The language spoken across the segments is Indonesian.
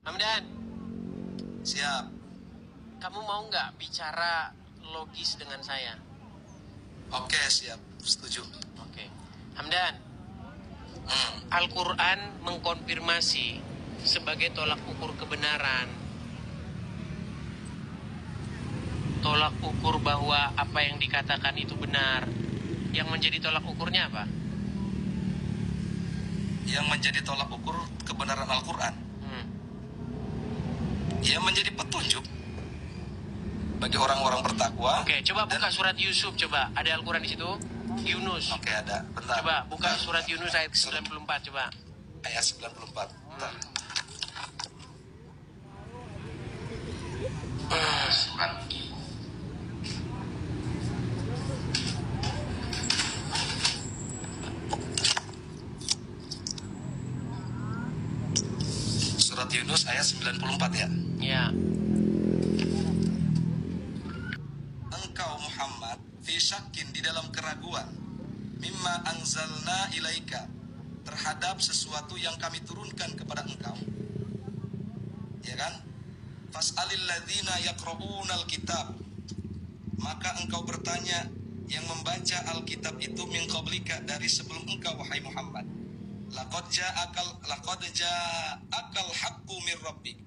Hamdan, Siap. kamu mau nggak bicara logis dengan saya? Oke, siap. Setuju. Oke. Hamdan, Al-Quran mengkonfirmasi sebagai tolak ukur kebenaran. Tolak ukur bahwa apa yang dikatakan itu benar. Yang menjadi tolak ukurnya apa? Yang menjadi tolak ukur kebenaran Al-Quran, ia menjadi petunjuk bagi orang-orang bertakwa. Oke, coba buka surat Yusuf, coba. Ada Al-Quran di situ? Yunus. Oke, ada. Bentar. Coba buka surat Yunus ayat 94, coba. Ayat 94. Bentar. Surat Yunus ayat 94 ya. Ya. Engkau Muhammad fi syakin, di dalam keraguan, mimma anzalna ilaika, terhadap sesuatu yang kami turunkan kepada engkau. Ya kan? Fas'alil ladzina yaqra'unal kitab, maka engkau bertanya yang membaca Alkitab itu min qablika, dari sebelum engkau wahai Muhammad. Laqad ja'akal haqqu mir rabbik,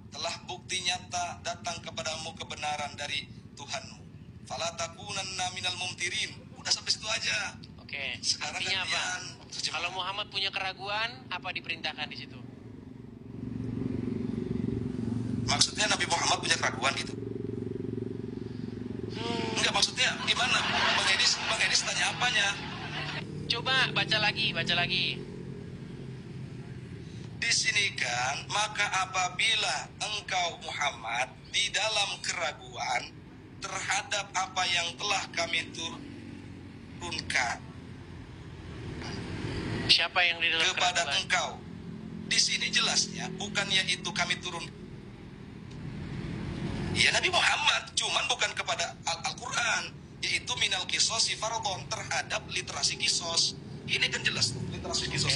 telah bukti nyata datang kepadamu kebenaran dari Tuhanmu. Fala takunanna minal mumtirin. Udah sampai situ aja. Oke. Sekarang Artinya apa? terjemah. Kalau Muhammad punya keraguan, apa diperintahkan di situ? Maksudnya Nabi Muhammad punya keraguan gitu? Enggak, maksudnya gimana? Bang Edis tanya apanya? Coba baca lagi. Di sini kan, maka apabila engkau Muhammad di dalam keraguan terhadap apa yang telah kami turunkan Siapa yang di dalam kepada keraguan? engkau. Di sini jelasnya bukannya itu kami turun. Ya Nabi Muhammad, cuman bukan kepada Al-Quran, yaitu minal kisosi fardhon, terhadap literasi kisos. Ini kan jelas tuh, literasi kisos.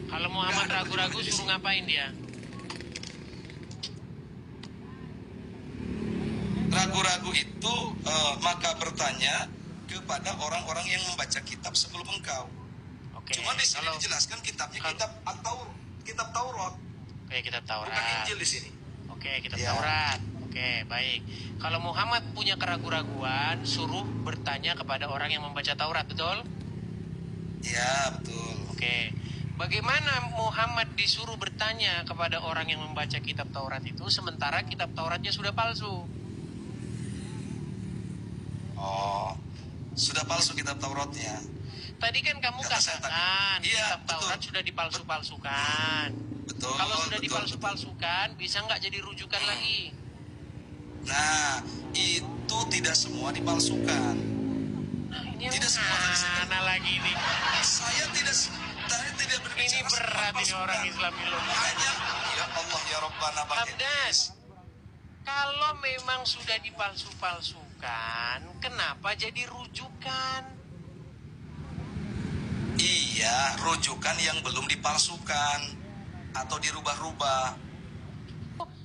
Kalau Muhammad ragu-ragu suruh ngapain dia? Ragu-ragu itu maka bertanya kepada orang-orang yang membaca kitab sebelum engkau. Cuman di sini dijelaskan kitabnya kitab Taurat. Oke, kitab Taurat. Bukan Injil di sini. Oke, kitab Taurat. Oke, baik. Kalau Muhammad punya keraguan, suruh bertanya kepada orang yang membaca Taurat, betul? Ya, betul. Oke. Bagaimana Muhammad disuruh bertanya kepada orang yang membaca kitab Taurat itu, sementara kitab Tauratnya sudah palsu? Oh, sudah palsu kitab Tauratnya. Tadi kan kamu katakan kitab Taurat sudah dipalsu-palsukan. Betul. Kalau sudah dipalsu-palsukan, bisa nggak jadi rujukan lagi? Nah, itu tidak semua dipalsukan. Nah, ini tidak semua mana lagi nih? Saya tidak berbicara. Ini berat ini orang Islam ini. Hanya, ya Allah ya Rabbana Hamdan, kalau memang sudah dipalsu-palsukan, kenapa jadi rujukan? Iya, rujukan yang belum dipalsukan atau dirubah-rubah.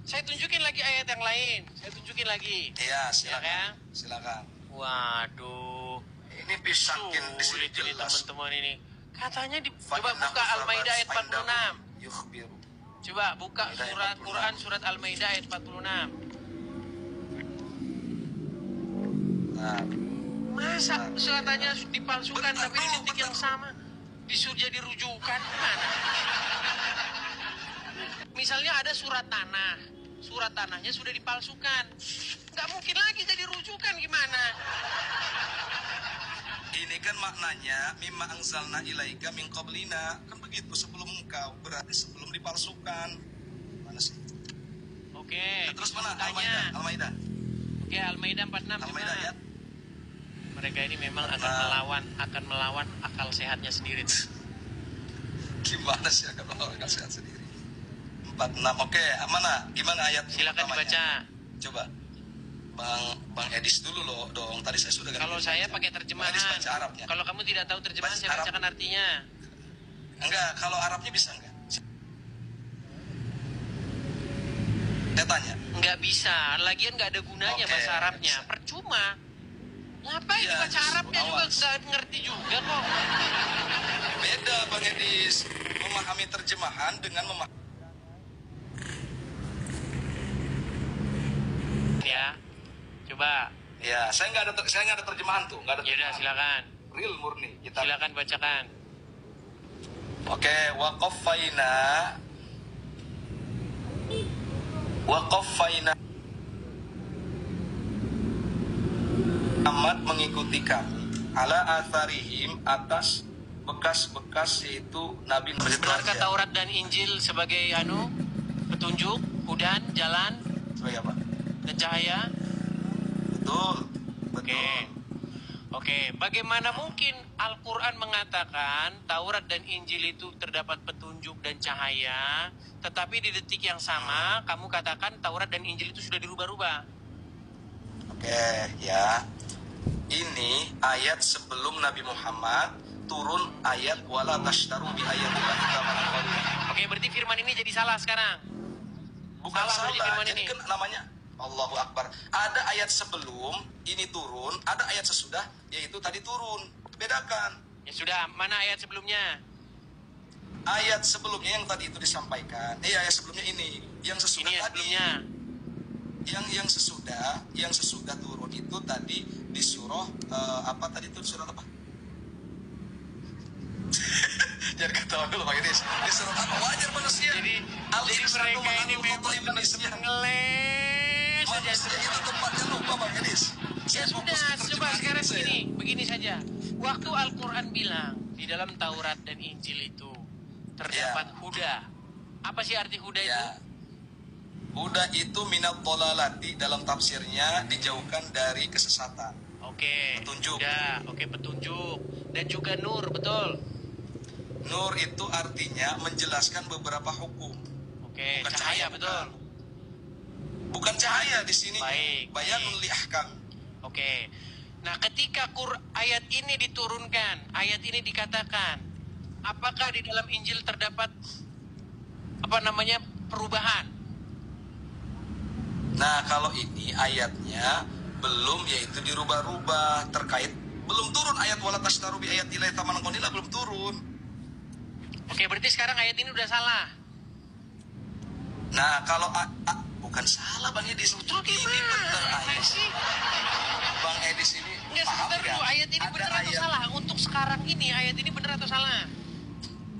Saya tunjukin lagi ayat yang lain. Saya tunjukin lagi. Iya, silakan. Ya, Silakan. Waduh. Ini pisakin di sini Sulit ini jelas. teman-teman ini. Katanya coba buka Al-Maidah ayat 46. Yukhbiru. Coba buka surat Quran surat Al-Maidah ayat 46. Nah, Masa katanya dipalsukan tapi di titik yang sama disuruh jadi rujukan, gimana? Misalnya ada surat tanahnya sudah dipalsukan, nggak mungkin lagi jadi rujukan, gimana? ini kan maknanya mimma anzalna ilaika min qablina, kan begitu, sebelum engkau, berarti sebelum dipalsukan. Mana sih? Oke. Nah, terus mana? Tanya. Al-Maidah. Oke, Al-Maidah 46. Al-Maidah ya. Mereka ini memang akan melawan akal sehatnya sendiri. Gimana sih akan melawan akal sehat sendiri? 46. Oke, mana? Gimana ayat? Silakan dibaca. Coba. Bang Edis dulu loh dong. Tadi saya sudah. Kalau saya pakai terjemahan. Edis baca Arabnya. Kalau kamu tidak tahu terjemahan, saya bacakan artinya. Enggak, kalau Arabnya bisa enggak? Saya tanya. Nggak bisa. Lagian nggak ada gunanya Oke, bahasa Arabnya. bisa. Percuma. Ngapain Iya, baca justru Arabnya juga awas. nggak ngerti juga kok. Beda Bang Edis, memahami terjemahan dengan memahami. Ya, coba. Ya, saya nggak ada terjemahan tuh, nggak ada. Yaudah, terjemahan. silakan. Real murni. Kita. Silakan bacakan. Oke, waqaffaina amat mengikuti kami ala atharihim atas bekas-bekas yaitu Nabi. Benarkah Taurat dan Injil sebagai petunjuk, hudan, jalan, Sebagai apa? dan cahaya? Betul. Oke. Bagaimana mungkin Al-Quran mengatakan Taurat dan Injil itu terdapat petunjuk dan cahaya, tetapi di detik yang sama kamu katakan Taurat dan Injil itu sudah dirubah-rubah? Oke, ya. Ini ayat sebelum Nabi Muhammad turun ayat wala tashtaru bi ayatillahi tsamanan qalila. Oke, berarti firman ini jadi salah sekarang. Bukan Salah berarti salah, firman jadi ini. kan namanya Allahu Akbar. Ada ayat sebelum ini turun, ada ayat sesudah yaitu tadi turun. Bedakan. Ya sudah, mana ayat sebelumnya? Ayat sebelumnya yang tadi itu disampaikan. Ayat sebelumnya ini, yang sesudah Ini ya tadi. sebelumnya. Yang sesudah turun itu tadi di surah apa tadi itu surah apa? Jangan ketawa dulu Bang Edis. Di surah apa? Wajar manusia. Jadi Al-insanu mereka ini ma'anul memang khata'i manusia. ngeles saja. Manusia itu tempatnya lupa Bang Edis. Ya sudah, coba sekarang begini saja. Waktu Al-Quran bilang di dalam Taurat dan Injil itu terdapat huda. Apa sih arti huda itu? Ya. Huda itu minat dolalati dalam tafsirnya dijauhkan dari kesesatan. Oke. Petunjuk. Huda, oke petunjuk. Dan juga nur, betul. Nur itu artinya menjelaskan beberapa hukum. Oke, Bukan cahaya, cahaya, betul. Bukan cahaya di sini. Baik, Bayanul li ahkam. Oke. Nah, ketika ayat ini diturunkan, ayat ini dikatakan, apakah di dalam Injil terdapat perubahan? Nah, kalau ini ayatnya belum yaitu dirubah-rubah terkait belum turun ayat wala tashtaru bi ayatillahi tsamanan qalila belum turun. Oke, berarti sekarang ayat ini udah salah. Nah, kalau bukan salah Bang Edis. Betul Ini benar ayat. sih? Bang Edis ini Enggak, paham sebentar nggak? dulu. Ayat ini Ada benar atau salah? Untuk sekarang ini, ayat ini benar atau salah?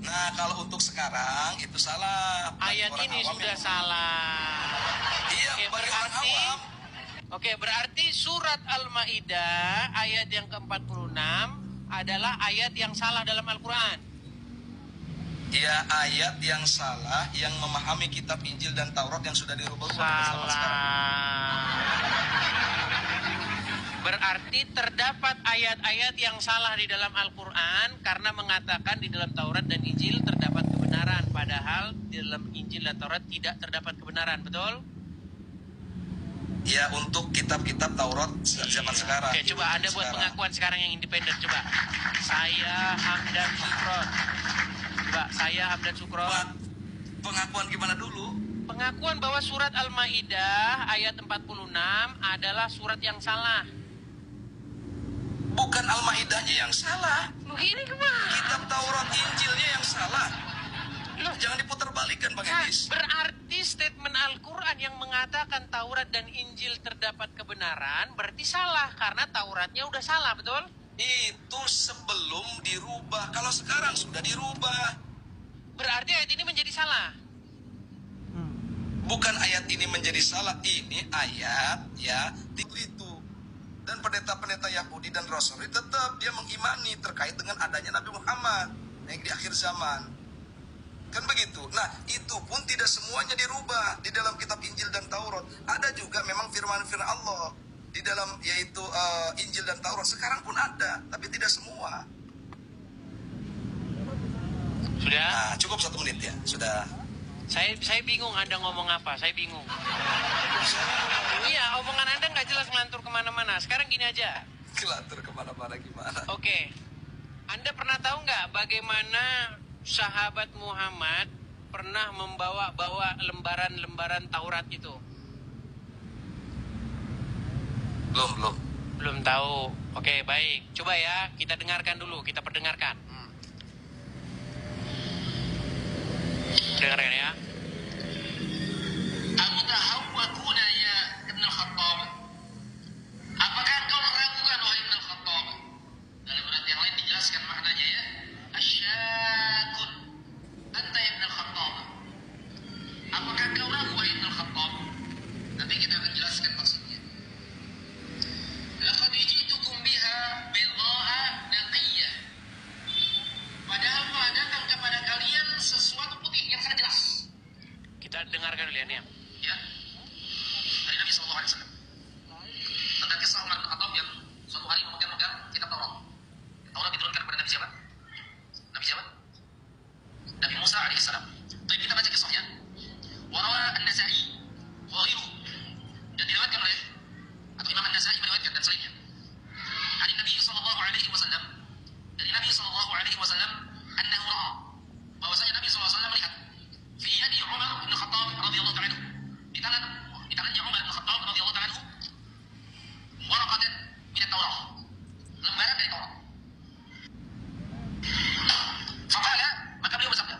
Nah, kalau untuk sekarang itu salah. Ayat Orang ini awam sudah yang- salah. Iya, Oke, bagi orang awam. Berarti surat Al-Maidah ayat yang ke-46 adalah ayat yang salah dalam Al-Quran. Ya, ayat yang salah yang memahami kitab Injil dan Taurat yang sudah dirubah-rubah sama sekarang. Salah. Berarti terdapat ayat-ayat yang salah di dalam Al-Quran karena mengatakan di dalam Taurat dan Injil terdapat kebenaran, padahal di dalam Injil dan Taurat tidak terdapat kebenaran, betul? Ya, untuk kitab-kitab Taurat zaman sekarang. Oke, coba Anda buat pengakuan sekarang yang independen, coba. Saya Hamdan Sukron. Coba, saya Hamdan Sukron. Pengakuan gimana dulu? Pengakuan bahwa surat Al-Maidah ayat 46 adalah surat yang salah. Bukan Al-Maidahnya yang salah. Loh, ini kemana? Kitab Taurat Injilnya yang salah. Loh, Jangan diputar-balikan Bang nah, Edis. berarti statement Al-Quran yang mengatakan Taurat dan Injil terdapat kebenaran berarti salah karena Tauratnya udah salah, betul? Itu sebelum dirubah. Kalau sekarang sudah dirubah. Berarti ayat ini menjadi salah. Bukan ayat ini menjadi salah. Ini ayat ya itu. Dan pendeta-pendeta Yahudi dan Nasrani tetap dia mengimani terkait dengan adanya Nabi Muhammad yang di akhir zaman. Kan begitu. Nah, itu pun tidak semuanya dirubah di dalam kitab Injil dan Taurat. Ada juga memang firman-firman Allah di dalam yaitu Injil dan Taurat. Sekarang pun ada, tapi tidak semua. Sudah? Nah, cukup 1 menit ya. Sudah. Saya bingung Anda ngomong apa, saya bingung. Iya, omongan Anda nggak jelas ngelantur kemana-mana. Sekarang gini aja. Kelantur kemana-mana gimana? Oke, Anda pernah tahu nggak bagaimana sahabat Muhammad pernah membawa lembaran-lembaran Taurat itu? Belum. Belum tahu. Oke, baik. Coba ya, kita dengarkan dulu, kita perdengarkan. Dengarkan ya. Amutahawwakuna ya Ibn al-Khattab. Apakah engkau meragukan wahai Ibn al-Khattab? Dalam ayat yang lain dijelaskan maknanya ya. Asyakun anta ya Ibn al-Khattab. Apakah engkau ragu wahai Ibn al-Khattab? Nanti kita akan jelaskan maksudnya. Laqad ji'tukum biha bidha'a naqiyah. Padahal telah datang kepada kalian sesuatu putih yang sangat jelas. Kita dengarkan dulu ya. Ya. Dari Nabi sallallahu alaihi wasallam. Tentang kisah Umar bin Khattab yang suatu hari memegang kitab Taurat. Taurat diturunkan kepada Nabi siapa? Nabi siapa? Nabi Musa alaihissalam. Baik, kita baca kisahnya. Warawa An-Nasa'i wa ghairuhu. Dan diriwayatkan oleh atau Imam An-Nasa'i meriwayatkan dan selainnya. Dari Nabi sallallahu alaihi wasallam. Dari Nabi sallallahu alaihi wasallam annahu ra'a. Bahwasanya Nabi sallallahu alaihi wasallam melihat fi yadi Umar bin Khattab radhiyallahu ta'ala anhu. Di tangannya Umar bin Khattab radhiyallahu ta'ala anhu. Waraqatan min at-Taurah. Lembaran dari Taurat. Faqala, maka beliau bersabda.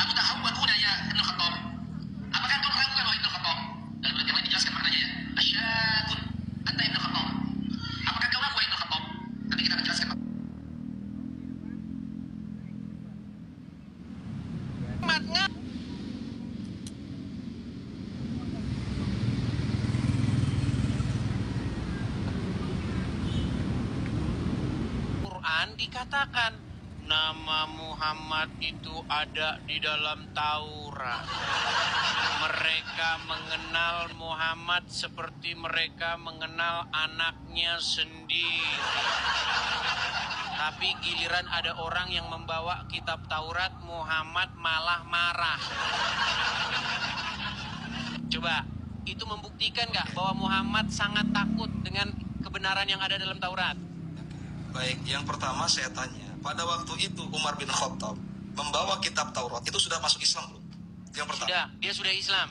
Amutahawwakuna ya Ibn al-Khattab. Apakah engkau meragukan wahai Ibn al-Khattab? Dalam ayat yang lain dijelaskan maknanya ya. Asyakun anta Ibn al-Khattab. Apakah engkau ragu wahai Ibn al-Khattab? Nanti kita akan jelaskan. Quran dikatakan nama Muhammad itu ada di dalam Taurat. Mereka mengenal Muhammad seperti mereka mengenal anaknya sendiri. Tapi giliran ada orang yang membawa kitab Taurat, Muhammad malah marah. Coba, itu membuktikan nggak bahwa Muhammad sangat takut dengan kebenaran yang ada dalam Taurat? Baik, yang pertama saya tanya, pada waktu itu Umar bin Khattab membawa kitab Taurat itu sudah masuk Islam belum? Yang pertama. Sudah, dia sudah Islam.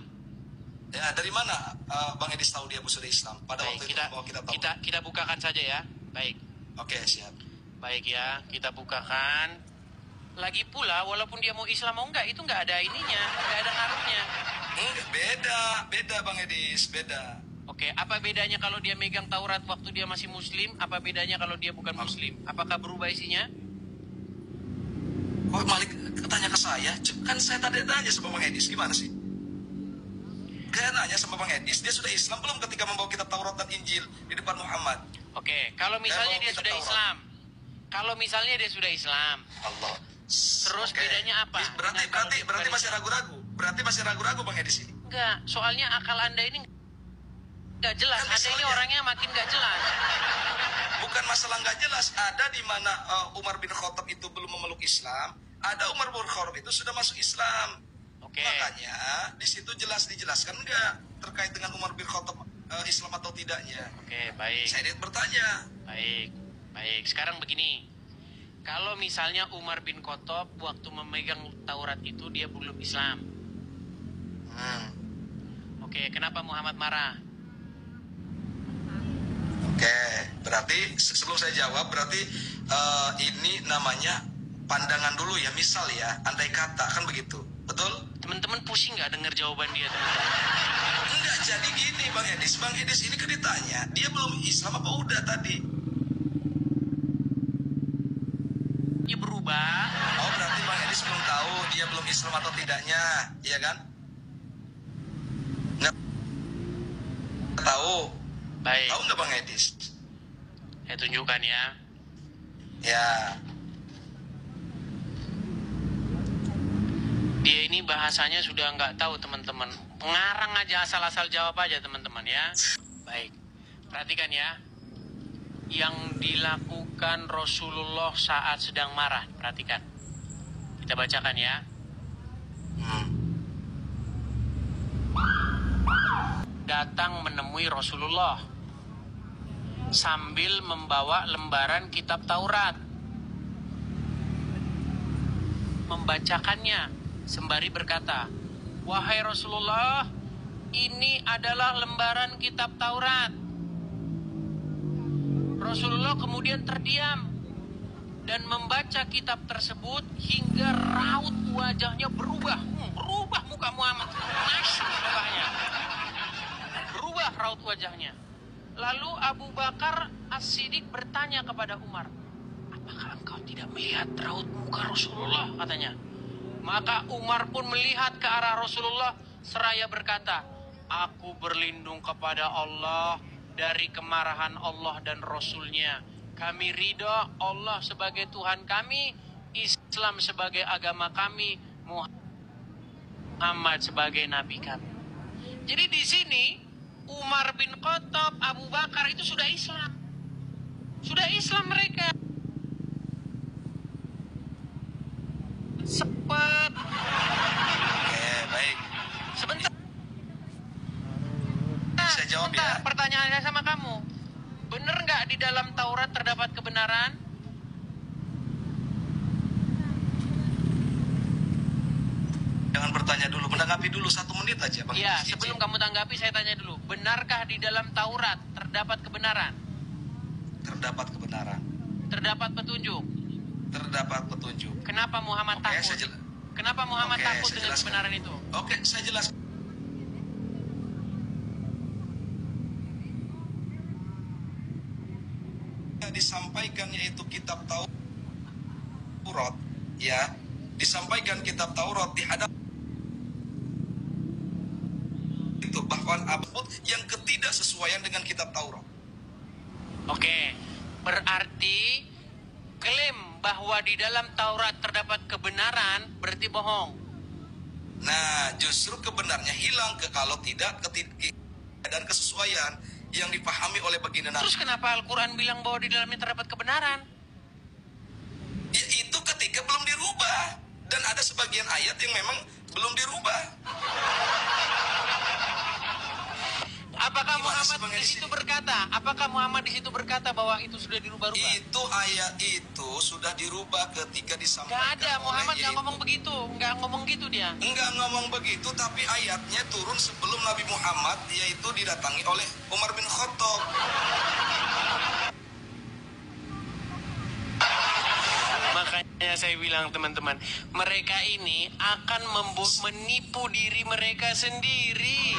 Ya, dari mana Bang Edis tahu dia sudah Islam? Pada Baik, waktu itu membawa kitab Taurat. kita bukakan saja ya. Baik. Oke, siap. Baik ya, kita bukakan. Lagi pula, walaupun dia mau Islam mau enggak, itu enggak ada ininya, enggak ada ngaruhnya. Beda Bang Edis, beda. Oke, apa bedanya kalau dia megang Taurat waktu dia masih Muslim? Apa bedanya kalau dia bukan Muslim? Apakah berubah isinya? Oh, Malik tanya ke saya, kan saya tadi tanya sama Bang Edis, gimana sih? Saya nanya sama Bang Edis, dia sudah Islam belum ketika membawa kitab Taurat dan Injil di depan Muhammad? Oke, kalau misalnya dia sudah Islam, kalau misalnya dia sudah Islam, Allah. terus bedanya apa? Berarti masih ragu-ragu. Berarti masih ragu-ragu Bang Edis ini. Enggak, soalnya akal Anda ini nggak jelas. Kan Anda ini orangnya makin nggak jelas. Bukan masalah nggak jelas. Ada di mana Umar bin Khattab itu belum memeluk Islam. Ada Umar bin Khattab itu sudah masuk Islam. Oke. Makanya di situ jelas dijelaskan nggak terkait dengan Umar bin Khattab Islam atau tidaknya. Oke, baik. Saya bertanya. Baik. Sekarang begini. Kalau misalnya Umar bin Khattab waktu memegang Taurat itu dia belum Islam. Oke, kenapa Muhammad marah? Oke, berarti sebelum saya jawab, berarti ini namanya pandangan dulu ya, misal ya, andai kata, kan begitu, betul? Teman-teman pusing nggak dengar jawaban dia, teman-teman? Enggak, jadi gini Bang Edis ini kan ditanya, dia belum Islam apa udah tadi? Dia berubah. Oh, berarti Bang Edis belum tahu dia belum Islam atau tidaknya, iya kan? Nggak tahu. Baik. Tahu nggak Bang Edis? Saya tunjukkan ya. Ya. Dia ini bahasanya sudah nggak tahu teman-teman. Pengarang aja, asal-asal jawab aja teman-teman ya. Baik. Perhatikan ya. Yang dilakukan Rasulullah saat sedang marah. Perhatikan. Kita bacakan ya. Datang menemui Rasulullah sambil membawa lembaran kitab Taurat, membacakannya sembari berkata, "Wahai Rasulullah, ini adalah lembaran kitab Taurat." Rasulullah kemudian terdiam dan membaca kitab tersebut hingga raut wajahnya berubah. Berubah muka Muhammad. Masya mukanya. Berubah raut wajahnya. Lalu Abu Bakar As-Siddiq bertanya kepada Umar, "Apakah engkau tidak melihat raut muka Rasulullah?" katanya. Maka Umar pun melihat ke arah Rasulullah seraya berkata, "Aku berlindung kepada Allah dari kemarahan Allah dan Rasulnya. Kami ridha Allah sebagai Tuhan kami, Islam sebagai agama kami, Muhammad sebagai Nabi kami." Jadi di sini Umar bin Khattab, Abu Bakar itu sudah Islam. Sudah Islam mereka. Sepet. Oke, baik. Sebentar. Saya jawab ya. Pertanyaannya sama kamu. Benar nggak di dalam Taurat terdapat kebenaran? Jangan bertanya dulu, menanggapi dulu 1 menit aja, Bang. Iya, sebelum kamu tanggapi saya tanya dulu. Benarkah di dalam Taurat terdapat kebenaran? Terdapat kebenaran. Terdapat petunjuk. Terdapat petunjuk. Kenapa Muhammad Oke, takut? saya Kenapa Muhammad Oke, takut saya dengan jelaskan. kebenaran itu? Oke, saya jelaskan. Disampaikan yaitu kitab Taurat, ya, disampaikan kitab Taurat di hadapan itu bahkan abud yang ketidaksesuaian dengan kitab Taurat. Oke, berarti klaim bahwa di dalam Taurat terdapat kebenaran berarti bohong. Nah, justru kebenarnya hilang kalau tidak dan kesesuaian yang dipahami oleh baginda Nabi. Terus kenapa Al-Quran bilang bahwa di dalamnya terdapat kebenaran? Ya, itu ketika belum dirubah. Dan ada sebagian ayat yang memang belum dirubah. Apakah Gimana Muhammad sih, Bang di Edi? situ berkata? Apakah Muhammad di situ berkata bahwa itu sudah dirubah-rubah? Itu ayat itu sudah dirubah ketika disampaikan. Gak ada, Muhammad oleh gak ngomong begitu. Gak ngomong gitu dia. Enggak ngomong begitu, tapi ayatnya turun sebelum Nabi Muhammad, yaitu didatangi oleh Umar bin Khattab. Makanya saya bilang teman-teman, mereka ini akan menipu diri mereka sendiri.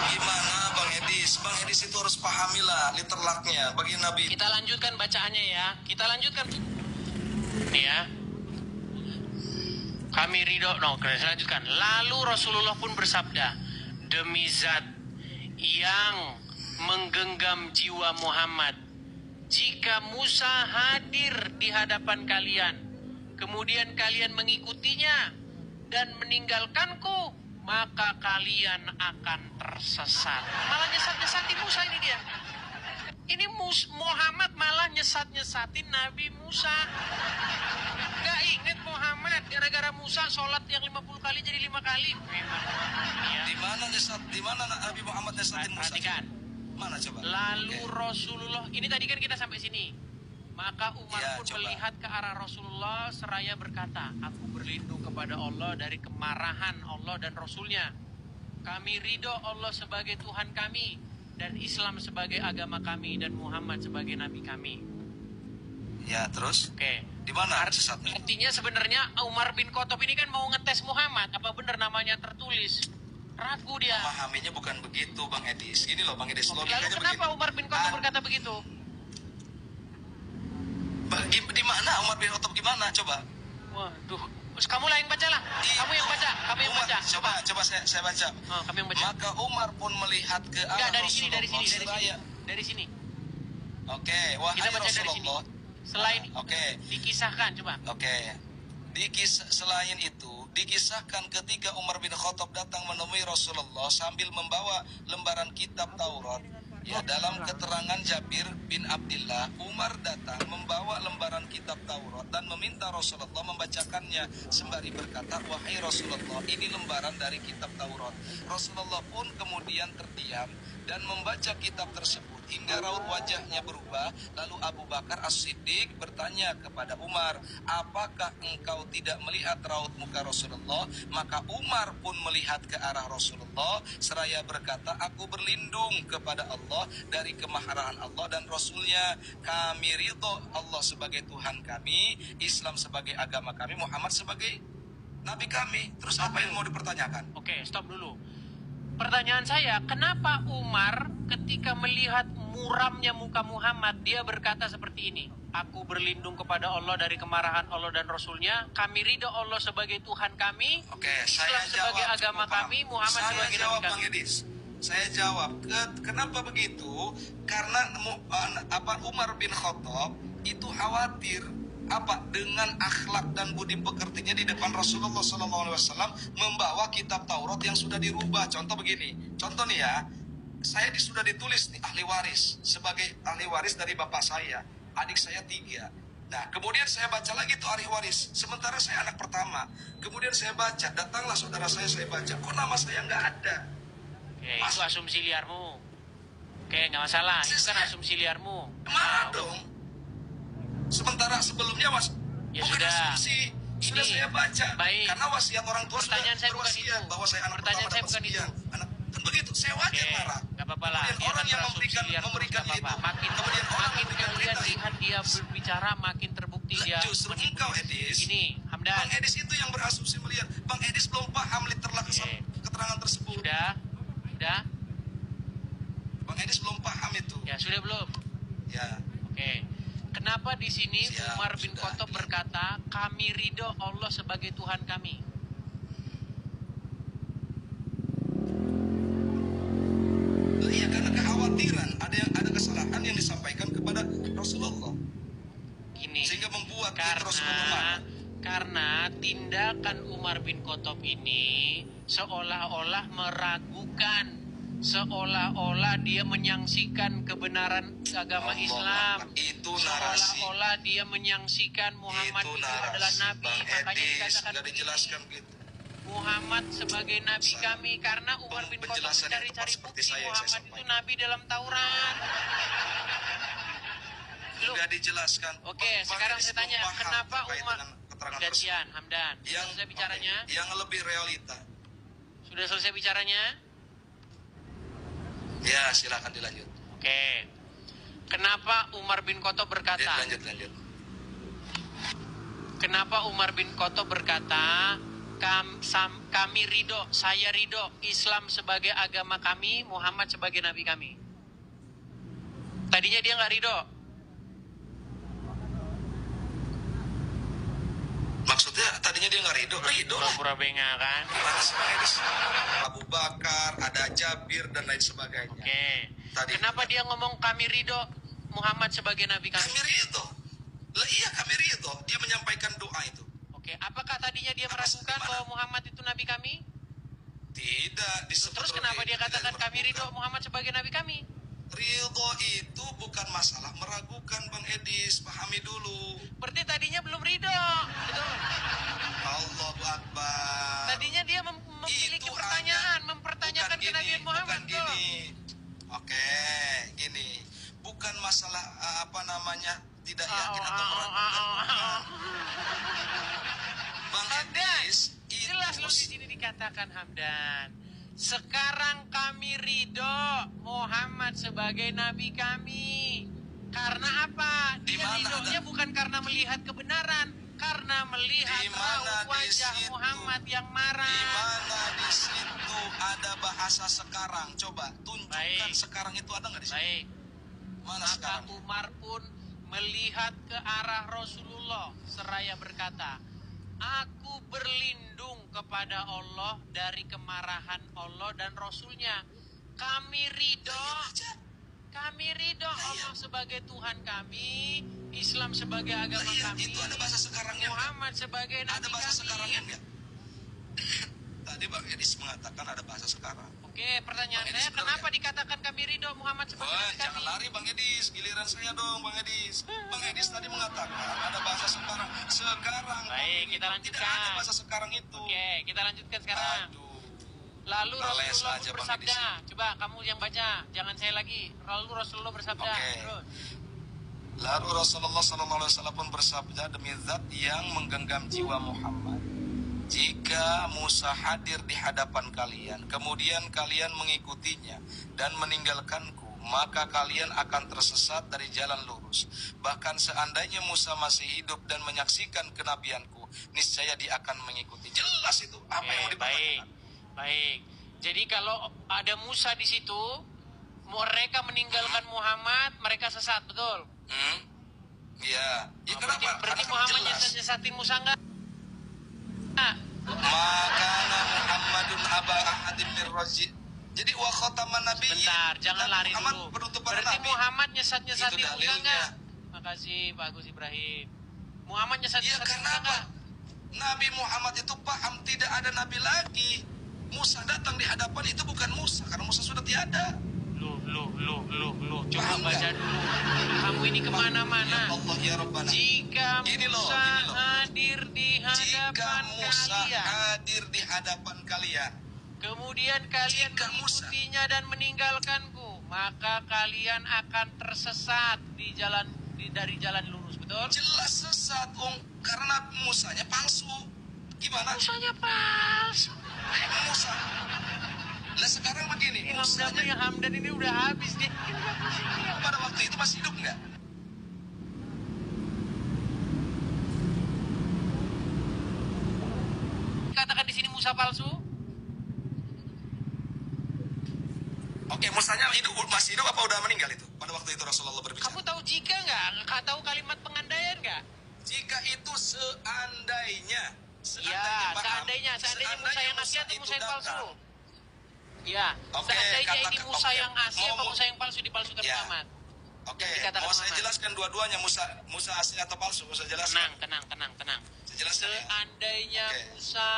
Gimana Bang Edis? Bang Edis itu harus pahamilah literlaknya bagi Nabi. Kita lanjutkan bacaannya ya. Kita lanjutkan. Nih ya. Kami ridho. Saya lanjutkan. Lalu Rasulullah pun bersabda, "Demi zat yang menggenggam jiwa Muhammad, jika Musa hadir di hadapan kalian, kemudian kalian mengikutinya dan meninggalkanku, maka kalian akan tersesat." Malah nyesat-nyesatin Musa ini dia. Ini Muhammad malah nyesat-nyesatin Nabi Musa. Gak inget Muhammad gara-gara Musa sholat yang 50 kali jadi 5 kali. Memang. Ya. Di mana Nabi Muhammad nyesatin Musa? Perhatikan. Mana coba? Lalu Oke. Rasulullah, ini tadi kan kita sampai sini. Maka Umar Ya, pun coba. melihat ke arah Rasulullah seraya berkata, "Aku berlindung kepada Allah dari kemarahan Allah dan Rasulnya. Kami ridho Allah sebagai Tuhan kami, dan Islam sebagai agama kami, dan Muhammad sebagai Nabi kami." Ya, terus? Oke. Di mana sesatnya? Artinya sebenarnya Umar bin Khattab ini kan mau ngetes Muhammad, apa benar namanya tertulis. Ragu dia. Memahaminya bukan begitu, Bang Edis. Gini loh, Bang Edis. Lalu Logikanya kenapa begini. Umar bin Khattab berkata begitu? Di mana Umar bin Khattab gimana? Coba. Waduh, terus kamu lah yang baca lah. Kamu yang baca, kamu yang Umar, baca. coba saya baca. Oh, kamu yang baca. Maka Umar pun melihat ke arah Enggak, dari sini, dari sini, Rasulullah dari sini. seraya. Dari sini. Oke, wahai Kita baca dari sini. Rasulullah. Selain Oke. dikisahkan, coba. Oke. Selain itu, dikisahkan ketika Umar bin Khattab datang menemui Rasulullah sambil membawa lembaran kitab Taurat. Ya, dalam keterangan Jabir bin Abdullah, Umar datang membawa lembaran kitab Taurat dan meminta Rasulullah membacakannya sembari berkata, "Wahai Rasulullah, ini lembaran dari kitab Taurat." Rasulullah pun kemudian terdiam dan membaca kitab tersebut. hingga raut wajahnya berubah. Lalu Abu Bakar As-Siddiq bertanya kepada Umar, apakah engkau tidak melihat raut muka Rasulullah? Maka Umar pun melihat ke arah Rasulullah seraya berkata, aku berlindung kepada Allah dari kemarahan Allah dan Rasulnya. Kami ridho Allah sebagai Tuhan kami, Islam sebagai agama kami, Muhammad sebagai Nabi kami. Terus apa yang mau dipertanyakan? Oke, stop dulu. Pertanyaan saya, kenapa Umar ketika melihat muramnya muka Muhammad, dia berkata seperti ini, aku berlindung kepada Allah dari kemarahan Allah dan Rasulnya, kami ridho Allah sebagai Tuhan kami, Oke, Islam saya sebagai jawab, agama kami, Muhammad saya sebagai jawab, Nabi Bang kami. Edis. Saya jawab, kenapa begitu? Karena Umar bin Khattab itu khawatir dengan akhlak dan budi pekertinya di depan Rasulullah SAW membawa kitab Taurat yang sudah dirubah. Contoh begini, contoh nih ya, saya sudah ditulis nih ahli waris, sebagai ahli waris dari bapak saya, adik saya 3. Nah, kemudian saya baca lagi tuh ahli waris, sementara saya anak pertama. Kemudian saya baca, datanglah saudara saya baca, kok nama saya nggak ada. Oke, itu asumsi liarmu. Oke, nggak masalah, itu kan asumsi liarmu. Mana dong? Sementara sebelumnya Ya bukan sudah. asumsi, sudah saya baca. Baik. Karena wasiat orang tua Pertanyaan sudah saya bukan berwasiat itu. bahwa saya anak Pertanyaan pertama saya dapat bukan sekian. itu. Kan begitu, saya wajar Oke, marah. nggak apa-apa lah. Kemudian Dia orang kan yang berasumsi liar, memberikannya nggak itu, apa-apa. Makin kemudian orang kalian memberikan berita lihat dia berbicara, makin terbukti dia justru engkau Edis. Ini, Hamdan. Bang Edis itu yang berasumsi melihat. Bang Edis belum paham literlah keterangan tersebut. Sudah? Bang Edis belum paham itu. Ya, sudah belum? Ya. Oke. Kenapa di sini Siap, Umar bin sudah. Khattab berkata, kami ridho Allah sebagai Tuhan kami? Iya, karena kekhawatiran ada kesalahan yang disampaikan kepada Rasulullah. Gini, Sehingga membuat Rasulullah marah. karena tindakan Umar bin Khattab ini seolah-olah meragukan, seolah-olah dia menyaksikan kebenaran agama Allah Islam, Akbar. Itu narasi. seolah-olah dia menyaksikan Muhammad itu adalah Nabi. Bang Makanya Edis dikatakan nggak begini, dijelaskan gitu. Muhammad sebagai Nabi kami, karena Umar bin Khattab Penjelasan yang mencari-cari tepat seperti bukti saya yang Muhammad saya itu sampaikan. Nabi dalam Taurat. Loh, Nggak dijelaskan. oke, Bang sekarang Edis saya tanya, belum paham kenapa terkait Umar dengan keterangan dan tersebut. Dian, Hamdan, sudah selesai bicaranya? Oke, yang lebih realita. Sudah selesai bicaranya? Ya, silakan dilanjut. Oke. Kenapa Umar bin Khattab berkata? Lanjut. Kenapa Umar bin Khattab berkata, kami ridho, saya ridho, Islam sebagai agama kami, Muhammad sebagai Nabi kami? Tadinya dia nggak ridho. Maksudnya tadinya dia nggak ridho. Pura-pura benga kan? Gimana sih Bang Edis? Abu Bakar, ada Jabir dan lain sebagainya. Oke. Tadi. Kenapa dia ngomong kami ridho, Muhammad sebagai Nabi kami? Kami ridho. Lah iya kami ridho. Dia menyampaikan doa itu. Oke. Apakah tadinya dia meragukan bahwa Muhammad itu Nabi kami? Tidak disebut. Terus kenapa dia katakan kami ridho Muhammad sebagai Nabi kami? Ridho itu bukan masalah meragukan Bang Edis. Pahami dulu. Berarti tadinya belum ridho. Betul. Allahu Akbar. Tadinya dia memiliki Itu pertanyaan, mempertanyakan bukan kenabian Muhammad. Bukan gini. Oke, gini. Bukan masalah tidak yakin atau meragukan. Bang Hamdan, Edis, jelas loh di sini dikatakan Hamdan. Sekarang kami ridho Muhammad sebagai Nabi kami. Karena apa? Dia ridhonya bukan karena melihat kebenaran, karena melihat raut wajah Muhammad yang marah. Di mana di situ ada bahasa sekarang? Coba tunjukkan. Baik. Sekarang itu ada nggak di situ? Baik. Mana Maka sekarang? Umar pun melihat ke arah Rasulullah seraya berkata, aku berlindung kepada Allah dari kemarahan Allah dan Rasulnya. Kami ridho Allah sebagai Tuhan kami, Islam sebagai agama kami, Itu ada bahasa sekarangnya. Muhammad sebagai Nabi Ada bahasa kami. sekarangnya nggak? Tadi Bang Edis mengatakan ada bahasa sekarang. Oke, pertanyaan Bang Edis, saya, benar kenapa nggak? dikatakan kami ridho Muhammad sebagai Wah, Nabi kami? jangan lari Bang Edis, giliran saya dong Bang Edis. Bang Edis tadi mengatakan ada bahasa sekarang. Sekarang. Baik, kita Tidak lanjutkan. ada bahasa sekarang itu. Oke, kita lanjutkan sekarang. Aduh. Lalu Les Rasulullah aja, Bang bersabda, coba kamu yang baca, jangan saya lagi. Lalu Rasulullah bersabda, Oke. terus. Lalu Rasulullah SAW pun bersabda, demi zat yang menggenggam jiwa Muhammad, jika Musa hadir di hadapan kalian, kemudian kalian mengikutinya dan meninggalkanku, maka kalian akan tersesat dari jalan lurus. Bahkan seandainya Musa masih hidup dan menyaksikan kenabianku, niscaya dia akan mengikuti. Jelas itu apa yang mau dibahas. Baik. Jadi kalau ada Musa di situ, mereka meninggalkan Muhammad, mereka sesat, betul? Iya. Ya, Berarti Karena Muhammad jelas. nyesatin Musa enggak? Maka Muhammadun aba ahadim min rajid. Jadi wa khataman nabiyyin. Bentar, jangan lari dulu. Berarti Muhammad nyesatin Musa enggak? Makasih Pak Agus Ibrahim. Muhammad nyesatin Iya, Musa karena apa? enggak? Nabi Muhammad itu paham tidak ada nabi lagi. Musa datang di hadapan itu bukan Musa, karena Musa sudah tiada. Loh. Coba Paham baca nggak? dulu. Kamu ini Ya kemana-mana. Allah ya Rabbana. Jika Ini loh, Musa ini loh. hadir di Jika hadapan Musa kalian, hadir di hadapan kalian, kemudian kalian Jika Musa- mengikutinya dan meninggalkanku, maka kalian akan tersesat dari jalan lurus, betul? jelas sesat, karena Musanya palsu. Gimana? Musanya palsu. Musa. Lah sekarang begini, Musanya Hamdan ini udah habis dia. pada waktu itu masih hidup nggak? Katakan di sini Musa palsu. Oke, Musanya masih hidup apa udah meninggal itu? Pada waktu itu Rasulullah berbicara. Kamu tahu jika nggak? Tahu kalimat pengandaian nggak? Jika itu seandainya Iya, paham? seandainya Musa yang asli atau itu Musa yang palsu? datang. Iya, Oke, seandainya ini katakan- Musa oke. yang asli atau Mau- Musa yang palsu dipalsukan Ya. Muhammad? Oke, Dikatakan mau saya Muhammad. jelaskan dua-duanya Musa asli atau palsu? Mau saya jelaskan. Tenang. Saya jelaskan ya. Seandainya Oke. Musa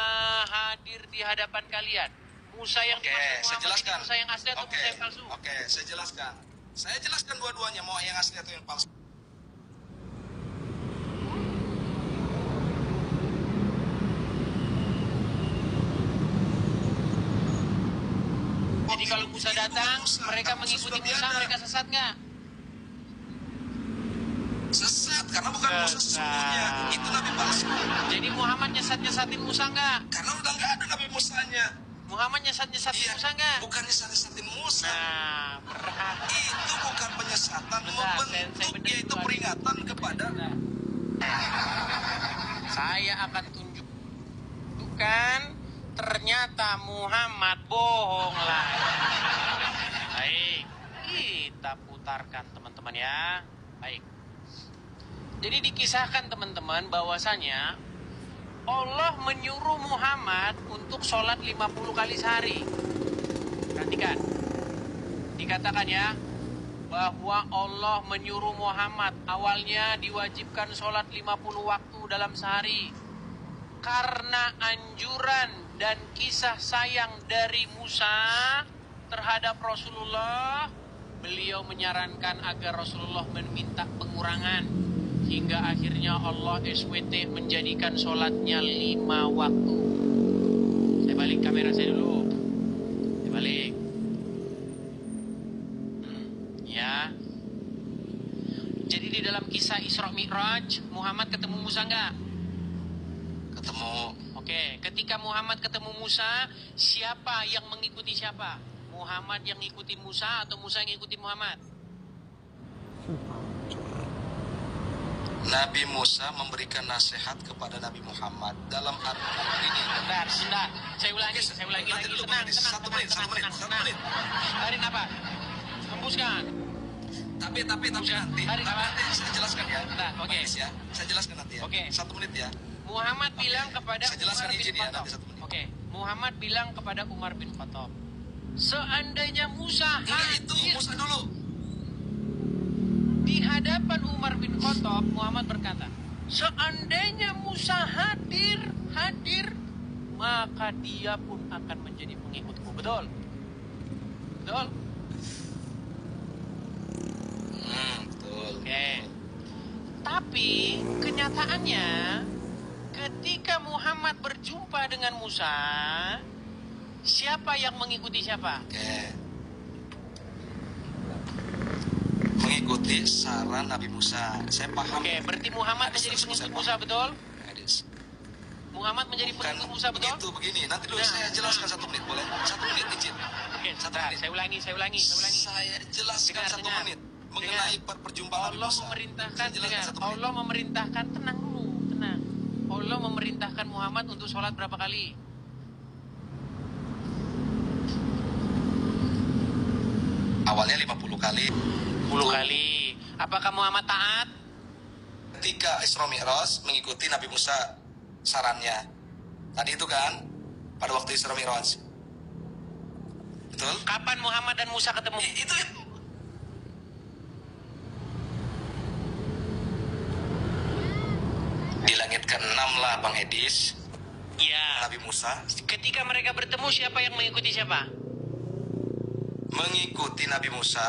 hadir di hadapan kalian, Musa yang Oke, dimaksud saya Muhammad ini jelaskan. Musa yang asli atau Oke, Musa yang palsu? Oke, saya jelaskan. Saya jelaskan dua-duanya, mau yang asli atau yang palsu. Jadi kalau Musa datang, Musa, mereka Musa mengikuti sudah Musa, tiada. mereka sesat nggak? Sesat, karena bukan Musa sesungguhnya. Itu nabi palsu. Jadi Muhammad nyesatin Musa nggak? Karena udah nggak ada nabi Musanya. Muhammad nyesatin Iya, Musa nggak? bukan nyesatin Musa. Nah, perhati. Itu bukan penyesatan, Bentar, saya membentuk, benerin yaitu dulu. peringatan kepada Saya akan tunjukkan ternyata Muhammad bohong lah. Baik, kita putarkan teman-teman ya. Baik. Jadi dikisahkan teman-teman bahwasanya Allah menyuruh Muhammad untuk sholat 50 kali sehari. Perhatikan. Dikatakan ya, bahwa Allah menyuruh Muhammad awalnya diwajibkan sholat 50 waktu dalam sehari. Karena anjuran dan kisah sayang dari Musa terhadap Rasulullah, beliau menyarankan agar Rasulullah meminta pengurangan. Hingga akhirnya Allah SWT menjadikan sholatnya 5 waktu. Saya balik kamera saya dulu. Saya balik. Ya. Jadi di dalam kisah Isra Mi'raj, Muhammad ketemu Musa enggak? ketemu. Oke, ketika Muhammad ketemu Musa, siapa yang mengikuti siapa? Muhammad yang ngikuti Musa atau Musa yang ngikuti Muhammad? Nabi Musa memberikan nasihat kepada Nabi Muhammad dalam arti ini. Bentar. Saya ulangi lagi. Nanti dulu, Tenang. satu menit. Tarik apa? Hembuskan. Tapi nanti Tarik apa? saya jelaskan ya. Bentar, oke. Manis ya. Saya jelaskan nanti ya. Oke. 1 menit ya. Muhammad bilang kepada Saya jelaskan Umar bin izin ya, Khattab. nanti 1 menit. Oke, Muhammad bilang kepada Umar bin Khattab, seandainya Musa Enggak, itu hadir Musa dulu. di hadapan Umar bin Khattab, Muhammad berkata, seandainya Musa hadir, maka dia pun akan menjadi pengikutku. Betul? Betul. Oke. Tapi kenyataannya ketika Muhammad berjumpa dengan Musa, Siapa yang mengikuti siapa? Oke. Mengikuti saran Nabi Musa. Saya paham. Oke, berarti Muhammad menjadi pengikut Musa, betul? Hadis. Muhammad menjadi Bukan pengikut Musa, betul? begitu, begini. Nanti dulu saya jelaskan 1 menit, boleh? 1 menit izin. Oke, Satu sebentar. menit. Saya ulangi. Saya jelaskan Dengar, 1 dengar. menit mengenai perjumpaan Nabi Allah Musa. memerintahkan, Saya jelaskan dengar. 1 menit. Allah memerintahkan, tenang dulu, tenang. Allah memerintahkan Muhammad untuk sholat berapa kali? Awalnya 50 kali. 10 kali. Apakah Muhammad taat? Ketika Isra Mi'raj mengikuti Nabi Musa sarannya. Tadi itu kan pada waktu Isra Mi'raj. Betul? Kapan Muhammad dan Musa ketemu? Itu di langit ke-6 lah Bang Edis. Ya. Nabi Musa Ketika mereka bertemu, siapa yang mengikuti siapa? mengikuti Nabi Musa.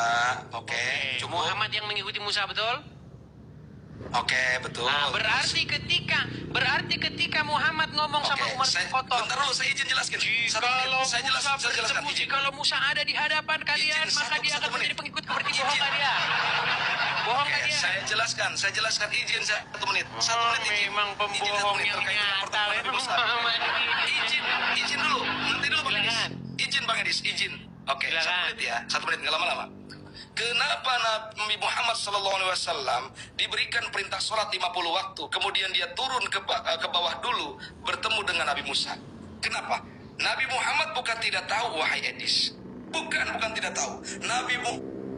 Oke, cukup. Muhammad yang mengikuti Musa, betul? Oke, betul. Nah, berarti ketika Muhammad ngomong sama Oke, Umar bin Khattab, bentar dulu, saya izin jelaskan. Satu menit, kalau saya Musa jelaskan bertemu, izin. kalau Musa ada di hadapan kalian, Izin, maka dia satu akan menjadi menit. pengikut. Berarti Izin. bohong kan dia? Bohong Oke, kan dia? saya jelaskan izin 1 menit. 1 menit izin. Memang Izin 1 pembohong menit yang terkait dengan nyata, pertemuan Nabi memang Musa. Muhammad ini. Izin dulu. Nanti dulu Bang Edis. Silakan. Izin Bang Edis, izin. Oke, 1 Silakan. menit ya. 1 menit nggak lama-lama. Kenapa Nabi Muhammad SAW diberikan perintah sholat 50 waktu, kemudian dia turun ke bawah dulu bertemu dengan Nabi Musa? Kenapa? Nabi Muhammad bukan tidak tahu, wahai Edis. Bukan tidak tahu. Nabi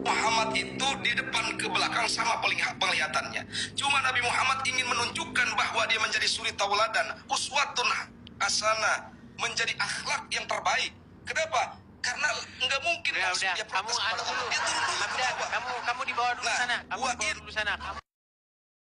Muhammad itu di depan ke belakang sama penglihatannya. Cuma Nabi Muhammad ingin menunjukkan bahwa dia menjadi suri tauladan, uswatun hasanah, menjadi akhlak yang terbaik. Kenapa? Karena nggak mungkin Udah, langsung dia kamu protes anu kepada dulu. Allah. Dia turun dulu ke Hamdan, bawah. kamu dibawa dulu Nah, sana. Kamu gua dibawa dulu sana.